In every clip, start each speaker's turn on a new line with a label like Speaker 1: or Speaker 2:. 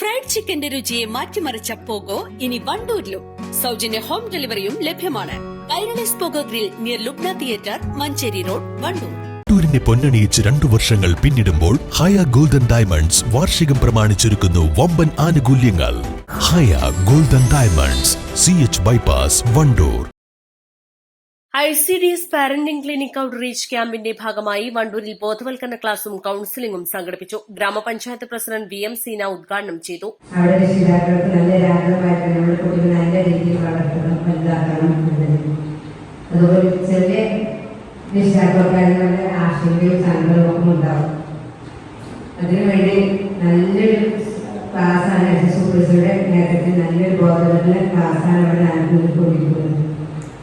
Speaker 1: Fried ചിക്കന്റെ രുചിയെ മാറ്റിമറിച്ച pogo ഇനി വണ്ടൂരിലും. സൗജന്യ ഹോം ഡെലിവറിയും ലഭ്യമാണ്. Kairali's Pogo Grill near Lubna Theatre, Manjeri Road, Wandoor.
Speaker 2: വണ്ടൂരിനെ പൊന്നണിയിച്ച് 2 വർഷങ്ങൾ പിന്നിടുമ്പോൾ ഹയ ഗോൾഡൻ ഡയമണ്ട്സ് വാർഷികം പ്രമാണിച്ചൊരുക്കുന്നു വമ്പൻ ആനുകൂല്യങ്ങൾ. Haya Golden Diamonds, CH bypass, Wandoor.
Speaker 1: ICDS parenting clinic outreach ക്യാമ്പിന്റെ ഭാഗമായി വണ്ടൂരിൽ ബോധവൽക്കരണ ക്ലാസും കൌൺസിലിംഗും സംഘടിപ്പിച്ചു. ഗ്രാമപഞ്ചായത്ത് പ്രസിഡന്റ് VM സീന ഉദ്ഘാടനം ചെയ്തു.
Speaker 3: അവിടെ രക്ഷിതാക്കൾക്ക് നല്ലൊരാഗ്രഹമായിട്ട് നമ്മുടെ കുട്ടികൾ നല്ല രീതിയിൽ വളർത്തണം, വലുതാക്കണം എന്നത്. അതുപോലെ ചെറിയ രക്ഷിതാക്കൾക്കാരും നല്ല ആശങ്കയും സങ്കടവും ഒക്കെ ഉണ്ടാവും. അതിനുവേണ്ടി നല്ലൊരു ക്ലാസ്സാണ് സൂപ്പർവൈസറുടെ നേതൃത്വത്തിൽ നല്ലൊരു ബോധവൽക്കരണ ക്ലാസ്സാണ് അവിടെ നടന്നുകൊണ്ടിരിക്കുന്നത്.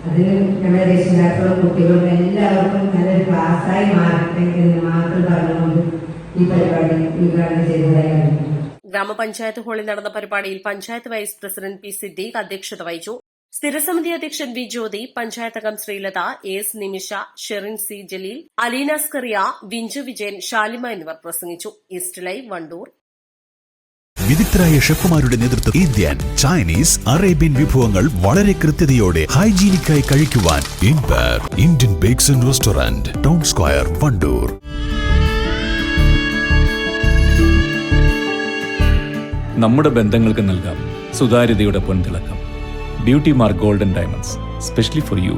Speaker 3: അതിന് നമ്മുടെ രക്ഷിതാക്കളും കുട്ടികളും എല്ലാവർക്കും നല്ലൊരു ക്ലാസ്സായി മാറട്ടെ എന്ന് മാത്രം പറഞ്ഞുകൊണ്ട് ഈ പരിപാടി ഉദ്ഘാടനം ചെയ്തതായിരുന്നു.
Speaker 1: ഗ്രാമപഞ്ചായത്ത് ഹാളിൽ നടന്ന പരിപാടിയിൽ panchayat vice president P. Siddique അധ്യക്ഷത വഹിച്ചു. സ്ഥിരസമിതി അധ്യക്ഷൻ V. ജ്യോതി, പഞ്ചായത്തംഗം ശ്രീലത, AS നിമിഷ, ഷെറിൻ C. ജലീൽ, അലീന സ്കറിയ, വിഞ്ചു വിജയൻ, ഷാലിമ എന്നിവർ പ്രസംഗിച്ചു. East live, Wandoor.
Speaker 2: വിദഗ്ധരായ ഷെഫുമാരുടെ നേതൃത്വം ഇന്ത്യൻ, ചൈനീസ്, അറേബ്യൻ വിഭവങ്ങൾ വളരെ കൃത്യതയോടെ ഹൈജീനിക്കായി കഴിക്കുവാൻ Indian Bakes and Restaurant, Town Square, Wandoor.
Speaker 4: നമ്മുടെ ബന്ധങ്ങൾക്ക് നൽകാം സുതാര്യതയുടെ പൊൻതിളക്കം. Beauty Mark Golden Diamonds, specially for U.